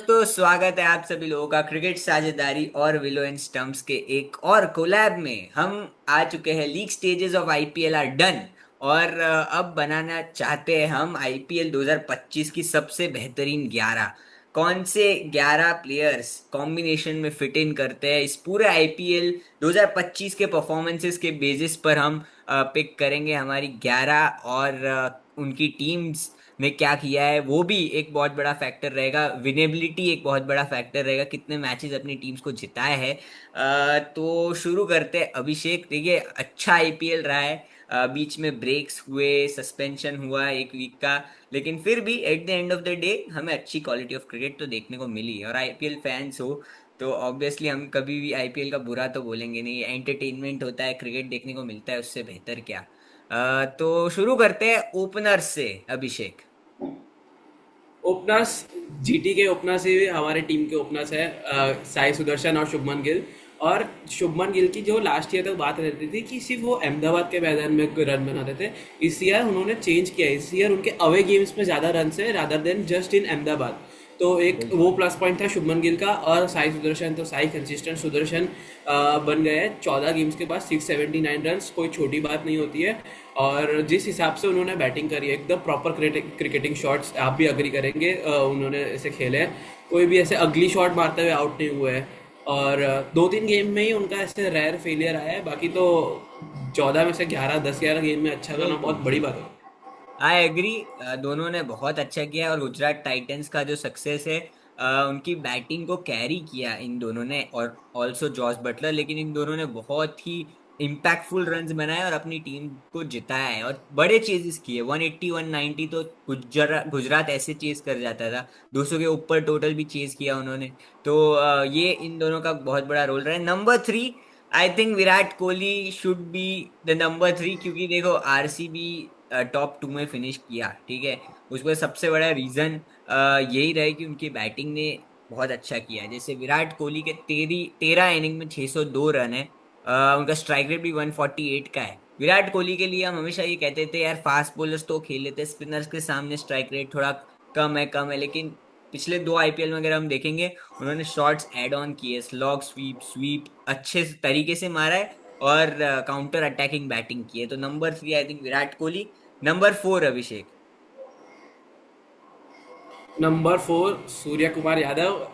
तो स्वागत है आप सभी लोगों का क्रिकेट साझेदारी और विलो एंड स्टंप्स के एक और कोलैब में। हम आ चुके हैं, league stages of IPL are done. और अब बनाना चाहते हैं हम आईपीएल 2025 की सबसे बेहतरीन 11। कौन से 11 प्लेयर्स कॉम्बिनेशन में फिट इन करते हैं, इस पूरे आईपीएल 2025 के परफॉर्मेंसेस के बेसिस पर हम पिक करेंगे हमारी 11। और उनकी टीम्स ने क्या किया है वो भी एक बहुत बड़ा फैक्टर रहेगा। विनेबिलिटी एक बहुत बड़ा फैक्टर रहेगा, कितने मैचेस अपनी टीम्स को जिताए हैं। तो शुरू करते हैं। अभिषेक, देखिए अच्छा आईपीएल रहा है। बीच में ब्रेक्स हुए, सस्पेंशन हुआ एक वीक का, लेकिन फिर भी eight the end of the day हमें अच्छी क्वालिटी ऑफ क्रिकेट तो देखने को मिली। और आईपीएल फैंस हो तो ऑब्वियसली हम कभी भी आईपीएल का बुरा तो बोलेंगे नहीं। एंटरटेनमेंट होता है, क्रिकेट देखने को मिलता है, उससे बेहतर क्या। तो शुरू करते हैं ओपनर्स से। अभिषेक। ओपनर्स, जीटी के ओपनर्स ही हमारे टीम के ओपनर्स है साई सुदर्शन और शुभमन गिल। और शुभमन गिल की जो लास्ट ईयर तक बात रहती थी कि सिर्फ वो अहमदाबाद के मैदान में रन बनाते थे, इस ईयर उन्होंने चेंज किया। इस ईयर उनके अवे गेम्स में ज़्यादा रन है rather than just in Ahmedabad. तो एक वो बिल्कुल। प्लस पॉइंट था शुभमन गिल का। और साई सुदर्शन, तो साई कंसिस्टेंट सुदर्शन बन गए हैं 14 गेम्स के बाद 679 रन, कोई छोटी बात नहीं होती है। और जिस हिसाब से उन्होंने बैटिंग करी है, एकदम प्रॉपर क्रिकेटिंग शॉट्स, आप भी अग्री करेंगे, उन्होंने ऐसे खेले हैं, कोई भी ऐसे अगली शॉट मारते हुए आउट नहीं हुए हैं। और 2-3 गेम में ही उनका ऐसे रेयर फेलियर आया है, बाकी तो 14 में से 11, 10-11 गेम में अच्छा करना बिल्कुल बहुत बड़ी बात है। I agree. दोनों ने बहुत अच्छा किया। और गुजरात टाइटंस का जो सक्सेस है, उनकी बैटिंग को कैरी किया इन दोनों ने, और ऑल्सो जॉस बटलर। लेकिन इन दोनों ने बहुत ही इम्पैक्टफुल रन्स बनाए और अपनी टीम को जिताया है, और बड़े चेजेस किए। 180 190 तो गुजरात ऐसे चेज कर जाता था। 200 के ऊपर टोटल भी चेज किया उन्होंने। तो ये इन दोनों का बहुत बड़ा रोल रहा है। Number 3, I think Virat Kohli should be the number 3, क्योंकि देखो आरसीबी टॉप 2 में फिनिश किया, ठीक है। उसमें सबसे बड़ा रीजन यही रहे कि उनकी बैटिंग ने बहुत अच्छा किया है। जैसे विराट कोहली के 13 इनिंग में 602 रन है। उनका स्ट्राइक रेट भी 148 का है। विराट कोहली के लिए हम हमेशा ये कहते थे यार, फास्ट बॉलर्स तो खेल लेते, स्पिनर्स के सामने स्ट्राइक रेट थोड़ा कम है। लेकिन पिछले 2 आईपीएल में अगर हम देखेंगे, उन्होंने शॉट्स ऐड ऑन किए, स्लॉग स्वीप स्वीप अच्छे तरीके से मारा है, और काउंटर अटैकिंग बैटिंग की है। तो number 3 I think Virat Kohli. Number 4 Abhishek. Number 4 सूर्य कुमार यादव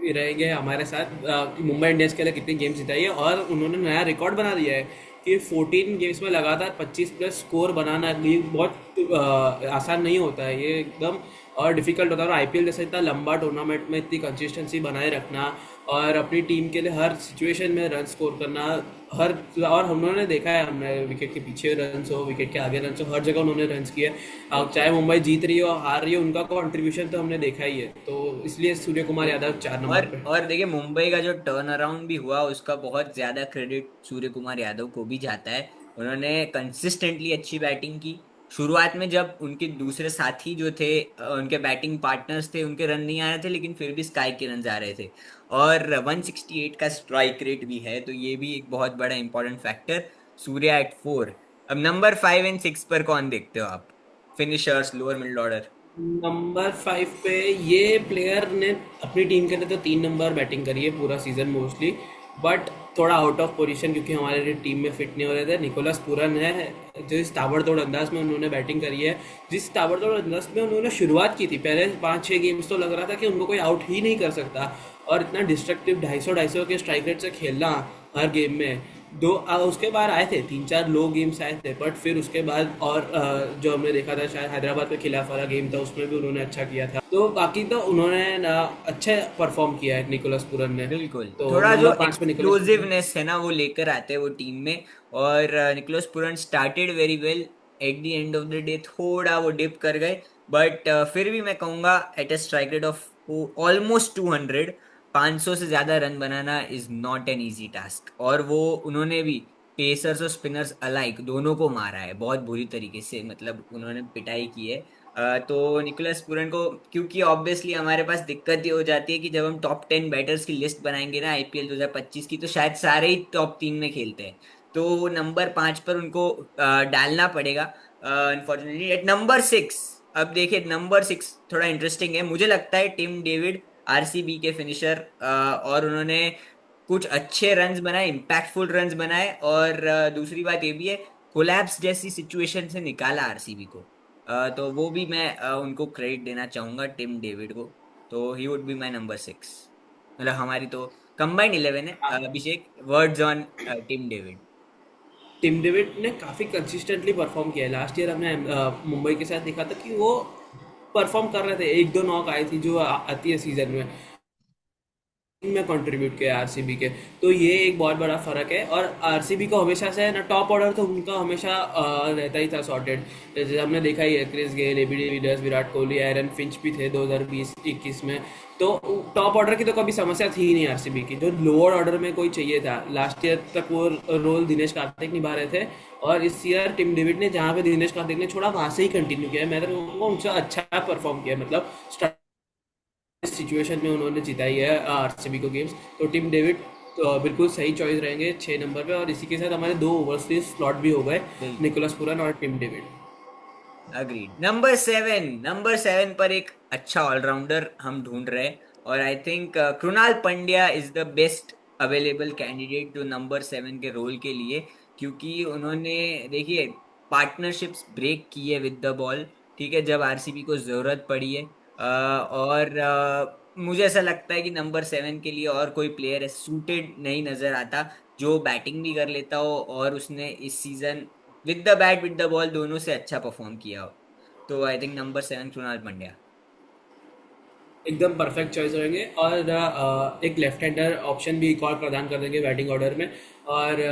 रहेंगे हमारे साथ। मुंबई इंडियंस के लिए कितनी गेम्स जिताई है, और उन्होंने नया रिकॉर्ड बना दिया है कि 14 गेम्स में लगातार 25+ स्कोर बनाना ये बहुत आसान नहीं होता है, ये एकदम और डिफिकल्ट होता है। और आईपीएल जैसे इतना लंबा टूर्नामेंट में इतनी कंसिस्टेंसी बनाए रखना, और अपनी टीम के लिए हर सिचुएशन में रन स्कोर करना, हर और हमने देखा है, हमने विकेट के पीछे रन हो, विकेट के आगे रन हो, हर जगह उन्होंने रन किए। अब चाहे मुंबई जीत रही हो हार रही हो, उनका कंट्रीब्यूशन तो हमने देखा ही है। तो इसलिए सूर्य कुमार यादव 4 नंबर और पे। और देखिए, मुंबई का जो टर्न अराउंड भी हुआ, उसका बहुत ज्यादा क्रेडिट सूर्य कुमार यादव को भी जाता है। उन्होंने कंसिस्टेंटली अच्छी बैटिंग की। शुरुआत में जब उनके दूसरे साथी जो थे, उनके बैटिंग पार्टनर्स थे, उनके रन नहीं आ रहे थे, लेकिन फिर भी स्काई के रन आ रहे थे। और 168 का स्ट्राइक रेट भी है, तो ये भी एक बहुत बड़ा इंपॉर्टेंट फैक्टर। सूर्या एट 4। अब नंबर 5 और 6 पर कौन देखते हो आप, finishers, lower middle order. Number 5 पे ये प्लेयर ने अपनी टीम के लिए तो 3 नंबर बैटिंग करी है पूरा सीजन मोस्टली, बट थोड़ा आउट ऑफ पोजीशन क्योंकि हमारे टीम में फिट नहीं हो रहे थे। निकोलस पूरन है, जो इस ताबड़तोड़ अंदाज में उन्होंने बैटिंग करी है, जिस ताबड़तोड़ अंदाज में उन्होंने शुरुआत की थी, पहले 5-6 गेम्स तो लग रहा था कि उनको कोई आउट ही नहीं कर सकता। और इतना डिस्ट्रक्टिव 250 के स्ट्राइक रेट से खेलना हर गेम में, उसके बाद आए थे 3-4 लो गेम्स आए थे, बट फिर उसके बाद और जो हमने देखा था शायद हैदराबाद के खिलाफ वाला गेम था, उसमें भी उन्होंने अच्छा किया था। तो बाकी तो उन्होंने ना अच्छा परफॉर्म किया है निकोलस पूरन ने। बिल्कुल, तो थोड़ा जो नंबर 5 पे निकोलस पूरन। एक्सप्लोसिवनेस है ना, वो लेकर आते हैं वो टीम में। और Nicholas Pooran started very well. At the end of the day थोड़ा वो डिप कर गए, बट फिर भी मैं कहूंगा at a strike rate of almost 200, 500 से ज्यादा run banana is not an easy task. और वो उन्होंने भी पेसर्स और स्पिनर्स अलाइक दोनों को मारा है बहुत बुरी तरीके से, मतलब उन्होंने पिटाई की है। तो निकोलस पूरन को, क्योंकि ऑब्वियसली हमारे पास दिक्कत ये हो जाती है कि जब हम टॉप 10 बैटर्स की लिस्ट बनाएंगे ना आईपीएल 2025 की, तो शायद सारे ही टॉप 3 में खेलते हैं। तो नंबर 5 पर उनको डालना पड़ेगा अनफॉर्चुनेटली। एट नंबर 6, अब देखिए नंबर 6 थोड़ा इंटरेस्टिंग है। मुझे लगता है टिम डेविड आरसीबी के फिनिशर, और उन्होंने कुछ अच्छे रन्स बनाए, इम्पैक्टफुल रन्स बनाए, और दूसरी बात ये भी है, कोलैप्स जैसी सिचुएशन से निकाला आरसीबी को। तो वो भी मैं उनको क्रेडिट देना चाहूंगा, टिम डेविड को। तो he would be my number 6। मतलब हमारी तो कंबाइंड 11 है। Abhishek, words on Tim David. Tim David ने काफ़ी कंसिस्टेंटली परफॉर्म किया है। लास्ट ईयर हमने मुंबई के साथ देखा था कि वो परफॉर्म कर रहे थे, एक दो नॉक आई थी जो आती है सीजन में में कंट्रीब्यूट किया आरसीबी के। तो ये एक बहुत बड़ा फर्क है। और आरसीबी को हमेशा से ना टॉप ऑर्डर तो उनका हमेशा रहता ही था सॉर्टेड। जैसे हमने देखा ही है, Chris Gayle, AB de Villiers, Virat Kohli, Aaron Finch भी थे 2020-21 में। तो टॉप ऑर्डर की तो कभी समस्या थी ही नहीं आरसीबी की। जो लोअर ऑर्डर में कोई चाहिए था, लास्ट ईयर तक वो रोल दिनेश कार्तिक निभा रहे थे। और इस ईयर टिम डेविड ने जहाँ पे दिनेश कार्तिक ने छोड़ा वहां से ही कंटिन्यू किया है। मैं तो कहूँगा उनसे अच्छा परफॉर्म किया, मतलब इस सिचुएशन में उन्होंने जिताई है आरसीबी को गेम्स। तो टिम डेविड तो बिल्कुल सही चॉइस रहेंगे 6 नंबर पे। और इसी के साथ हमारे 2 ओवरसीज स्लॉट भी हो गए, बिल्कुल। निकोलस पुरन और टिम डेविड। अग्रीड। नंबर 7 पर एक अच्छा ऑलराउंडर हम ढूंढ रहे हैं, और I think Krunal Pandya is the best available candidate to number 7 के रोल के लिए। क्योंकि उन्होंने, देखिए, पार्टनरशिप्स ब्रेक की है विद द बॉल, ठीक है, जब आरसीबी को जरूरत पड़ी है। और मुझे ऐसा लगता है कि नंबर 7 के लिए और कोई प्लेयर सूटेड नहीं नजर आता, जो बैटिंग भी कर लेता हो और उसने इस season with the bat with the ball दोनों से अच्छा परफॉर्म किया हो। तो I think number 7 Krunal Pandya. एकदम परफेक्ट चॉइस रहेंगे। और एक लेफ्ट हैंडर ऑप्शन भी एक और प्रदान कर देंगे बैटिंग ऑर्डर में। और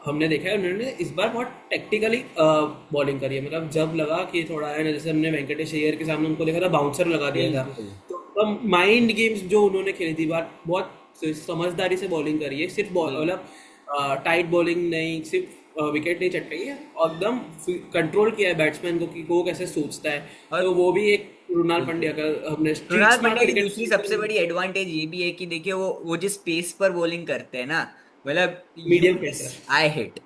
हमने देखा है उन्होंने इस बार बहुत टेक्टिकली बॉलिंग करी है। मतलब जब लगा कि थोड़ा है ना, जैसे हमने वेंकटेश अय्यर के सामने उनको देखा था, बाउंसर लगा दिया था। बिल्कुल। तो माइंड गेम्स जो उन्होंने खेली थी बार, बहुत समझदारी से बॉलिंग करी है। सिर्फ बॉल बिल्कुल। मतलब टाइट बॉलिंग नहीं, सिर्फ विकेट नहीं चटकाई है, एकदम कंट्रोल किया है बैट्समैन को कि वो कैसे सोचता है। और तो वो भी एक कृणाल बिल्कुल, पंड्या का हमने स्ट्रीट कृणाल स्मार्ट पंड्या की क्रिकेट। दूसरी सबसे बड़ी एडवांटेज ये भी है कि देखिए, वो जिस पेस पर बॉलिंग करते हैं ना, मतलब you medium miss pacer, I hit,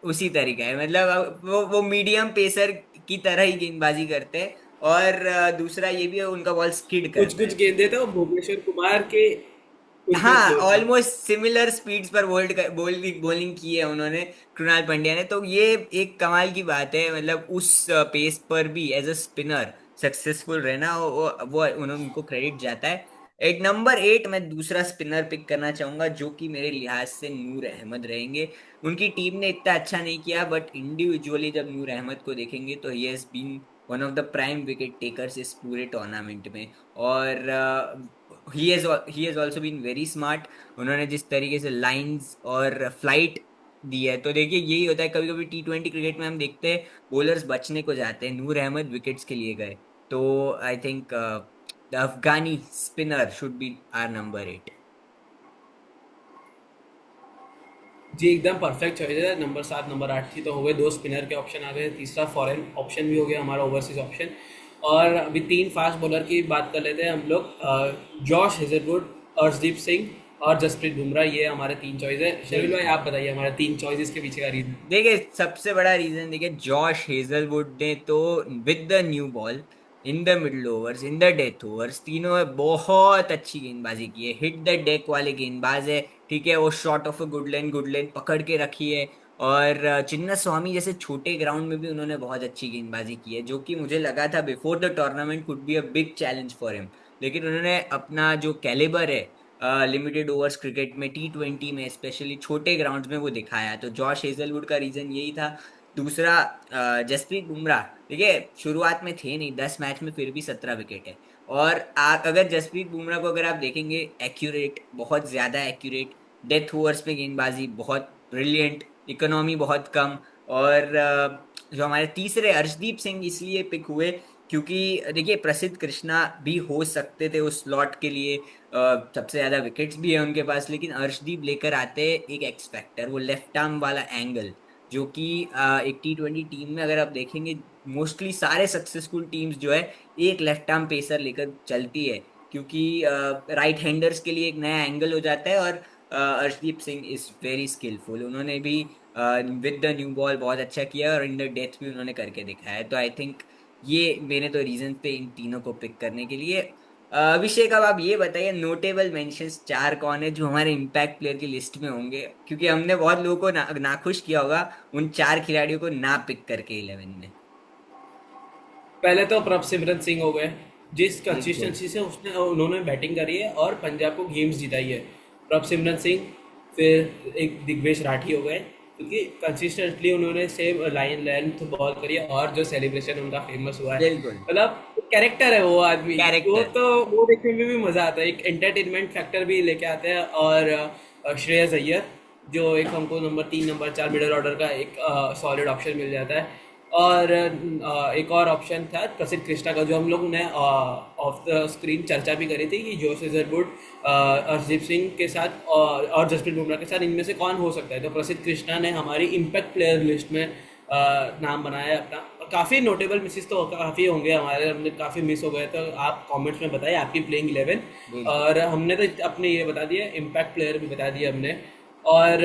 उसी तरीका है। मतलब वो मीडियम पेसर की तरह ही गेंदबाजी करते हैं। और दूसरा ये भी है, उनका बॉल स्किड कुछ करता कुछ है। गेंदे तो भुवनेश्वर कुमार के उल्टे हाँ, फ्लोर पे। ऑलमोस्ट सिमिलर स्पीड्स पर बोल्डिंग बॉलिंग की है उन्होंने, कृणाल पंड्या ने। तो ये एक कमाल की बात है, मतलब उस पेस पर भी एज अ स्पिनर सक्सेसफुल रहना, वो उन्होंने, उनको क्रेडिट जाता है। एक नंबर 8 मैं दूसरा स्पिनर पिक करना चाहूंगा, जो कि मेरे लिहाज से नूर अहमद रहेंगे। उनकी टीम ने इतना अच्छा नहीं किया, बट इंडिविजुअली जब नूर अहमद को देखेंगे तो he has been one of the prime wicket takers इस पूरे टूर्नामेंट में। और he has also been very smart. उन्होंने जिस तरीके से लाइंस और फ्लाइट दी है, तो देखिए, यही होता है कभी कभी T20 क्रिकेट में हम देखते हैं बॉलर्स बचने को जाते हैं, नूर अहमद विकेट्स के लिए गए। तो I think the Afghani spinner should be our number 8। जी एकदम परफेक्ट चॉइस है। नंबर 7 नंबर 8 थी तो हो गए, 2 स्पिनर के ऑप्शन आ गए, तीसरा फॉरेन ऑप्शन भी हो गया हमारा, ओवरसीज ऑप्शन। और अभी 3 फास्ट बॉलर की बात कर लेते हैं हम लोग। जॉश हेजलवुड, अर्शदीप सिंह और जसप्रीत बुमराह, ये हमारे 3 चॉइस है। शर्मिल भाई बिल्कुल। आप बताइए हमारे 3 चॉइसेस के पीछे का रीजन। देखिए, सबसे बड़ा रीजन, देखिए, जॉश हेजलवुड ने तो with the new ball in the middle overs, in the death overs, तीनों में बहुत अच्छी गेंदबाजी की है। हिट द डेक वाले गेंदबाज है, ठीक है। वो शॉट ऑफ अ गुड लेन पकड़ के रखी है। और चिन्ना स्वामी जैसे छोटे ग्राउंड में भी उन्होंने बहुत अच्छी गेंदबाजी की है, जो कि मुझे लगा था before the tournament could be a big challenge for him. लेकिन उन्होंने अपना जो कैलिबर है लिमिटेड ओवर्स क्रिकेट में, T20 में स्पेशली छोटे ग्राउंड्स में, वो दिखाया। तो जॉश हेजलवुड का रीजन यही था। दूसरा, जसप्रीत बुमराह, देखिए, शुरुआत में थे नहीं, 10 मैच में फिर भी 17 विकेट है। और अगर जसप्रीत बुमराह को अगर आप देखेंगे, एक्यूरेट, बहुत ज्यादा एक्यूरेट, डेथ ओवर्स पे गेंदबाजी बहुत ब्रिलियंट, इकोनॉमी बहुत कम। और जो हमारे तीसरे अर्शदीप सिंह इसलिए पिक हुए क्योंकि देखिए, प्रसिद्ध कृष्णा भी हो सकते थे उस स्लॉट के लिए, सबसे ज्यादा विकेट्स भी है उनके पास, लेकिन अर्शदीप लेकर आते एक एक्स फैक्टर, वो लेफ्ट आर्म वाला एंगल, जो कि एक T20 टीम में अगर आप देखेंगे, मोस्टली सारे सक्सेसफुल टीम्स जो है एक लेफ्ट आर्म पेसर लेकर चलती है। क्योंकि राइट हैंडर्स के लिए एक नया एंगल हो जाता है। और Arshdeep Singh is very skilful, उन्होंने भी विद द न्यू बॉल बहुत अच्छा किया, और इन द डेथ भी उन्होंने करके दिखाया है। तो आई थिंक ये मेरे तो रीजन थे इन तीनों को पिक करने के लिए। अभिषेक, अब आप ये बताइए नोटेबल मेंशंस चार कौन है जो हमारे इम्पैक्ट प्लेयर की लिस्ट में होंगे, क्योंकि हमने बहुत लोगों को नाखुश किया होगा उन चार खिलाड़ियों को ना पिक करके 11 में। पहले तो प्रभसिमरन सिंह हो गए, जिस बिल्कुल। कंसिस्टेंसी से उसने उन्होंने बैटिंग करी है और पंजाब को गेम्स जिताई है। प्रभसिमरन सिंह, फिर एक दिग्वेश राठी हो गए, क्योंकि कंसिस्टेंटली उन्होंने सेम लाइन लेंथ बॉल करी है, और जो सेलिब्रेशन उनका फेमस हुआ है, बिल्कुल। मतलब कैरेक्टर है वो आदमी। वो कैरेक्टर। तो वो देखने में भी मजा आता है, एक एंटरटेनमेंट फैक्टर भी लेके आते हैं। और श्रेयस अय्यर, जो एक हमको नंबर 3 नंबर 4 मिडल ऑर्डर का एक सॉलिड ऑप्शन मिल जाता है। और एक और ऑप्शन था प्रसिद्ध कृष्णा का, जो हम लोग ने ऑफ द स्क्रीन चर्चा भी करी थी कि जोश हेजलवुड, अर्शदीप सिंह के साथ और जसप्रीत बुमराह के साथ इनमें से कौन हो सकता है। तो प्रसिद्ध कृष्णा ने हमारी इम्पैक्ट प्लेयर लिस्ट में नाम बनाया है अपना। और काफ़ी नोटेबल मिसेस तो काफ़ी होंगे हमारे, हमने काफ़ी मिस हो गए, तो आप कमेंट्स में बताइए आपकी प्लेइंग 11। बिल्कुल। और हमने तो अपने ये बता दिए, इम्पैक्ट प्लेयर भी बता दिए हमने। और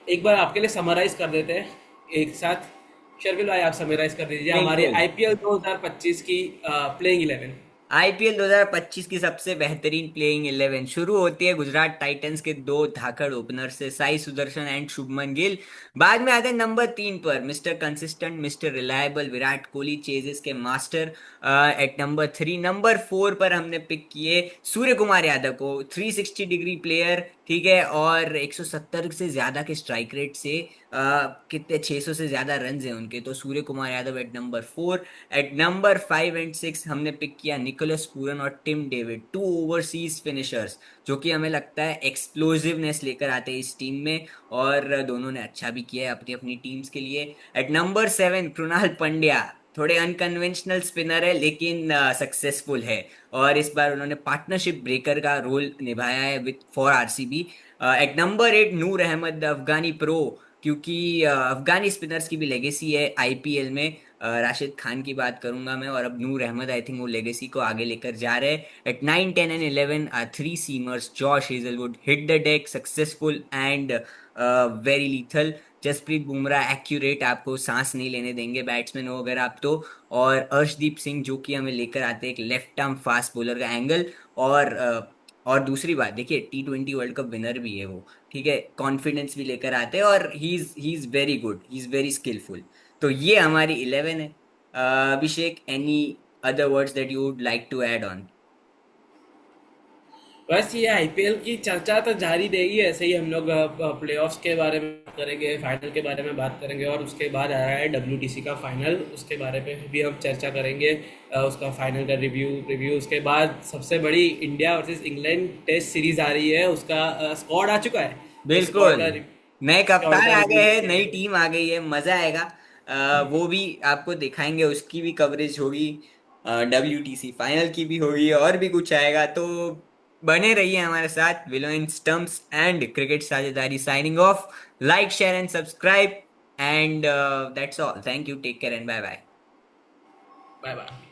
एक बार आपके लिए समराइज कर देते हैं एक साथ। शर्विल भाई, आप समराइज कर दीजिए हमारे बिल्कुल। आईपीएल 2025 की प्लेइंग 11। आईपीएल 2025 की सबसे बेहतरीन प्लेइंग 11 शुरू होती है गुजरात टाइटंस के दो धाकड़ ओपनर से, साई सुदर्शन एंड शुभमन गिल। बाद में आते हैं नंबर 3 पर mister consistent, mister reliable Virat Kohli, ceases के मास्टर एट नंबर 3। नंबर 4 पर हमने पिक किए सूर्य कुमार यादव को, 360 डिग्री प्लेयर, ठीक है, और 170 से ज्यादा के स्ट्राइक रेट से कितने 600 से ज्यादा रन हैं उनके, तो Surya Kumar Yadav at number 4। At number 5 and 6 हमने पिक किया निकोलस पूरन और Tim David, two overseas finishers, जो कि हमें लगता है एक्सप्लोसिवनेस लेकर आते हैं इस टीम में, और दोनों ने अच्छा भी किया है अपनी अपनी टीम्स के लिए। एट नंबर 7 कृणाल पंड्या, थोड़े अनकन्वेंशनल स्पिनर है लेकिन सक्सेसफुल है, और इस बार उन्होंने पार्टनरशिप ब्रेकर का रोल निभाया है with for RCB. At number 8 Noor Ahmad Afghani pro, क्योंकि अफगानी स्पिनर्स की भी लेगेसी है आईपीएल में। राशिद खान की बात करूंगा मैं, और अब नूर अहमद आई थिंक वो लेगेसी को आगे लेकर जा रहे हैं। At 9 10 and 11 three seamers, Josh Hazlewood hit the deck, successful and very lethal. Jasprit Bumrah accurate, आपको सांस नहीं लेने देंगे बैट्समैन हो अगर आप तो। और अर्शदीप सिंह जो कि हमें लेकर आते हैं एक लेफ्ट आर्म फास्ट बॉलर का एंगल। और और दूसरी बात देखिए, T20 वर्ल्ड कप विनर भी है वो, ठीक है, कॉन्फिडेंस भी लेकर आते हैं, और he is very good, he is very skilful. तो ये हमारी 11 है। Abhishek, any other words that you would like to add on? बस ये आईपीएल की चर्चा तो जारी रहेगी, ऐसे ही हम लोग प्लेऑफ्स के बारे में बात करेंगे, फाइनल के बारे में बात करेंगे, और उसके बाद आया है डब्ल्यूटीसी का फाइनल, उसके बारे में भी हम चर्चा करेंगे। उसका फाइनल का रिव्यू उसके बाद सबसे बड़ी India versus England test series आ रही है, उसका स्क्वाड आ चुका है। तो बिल्कुल। नए स्क्वाड कप्तान का आ रिव्यू गए हैं, नई करेंगे। टीम आ गई है, मजा आएगा। वो भी आपको दिखाएंगे, उसकी भी कवरेज होगी, डब्ल्यूटीसी फाइनल की भी होगी, और भी कुछ आएगा, तो बने रहिए हमारे साथ। Willow in stumps and cricket साझेदारी signing off. Like share and subscribe, and that's all. Thank you, take care and bye bye. Bye bye.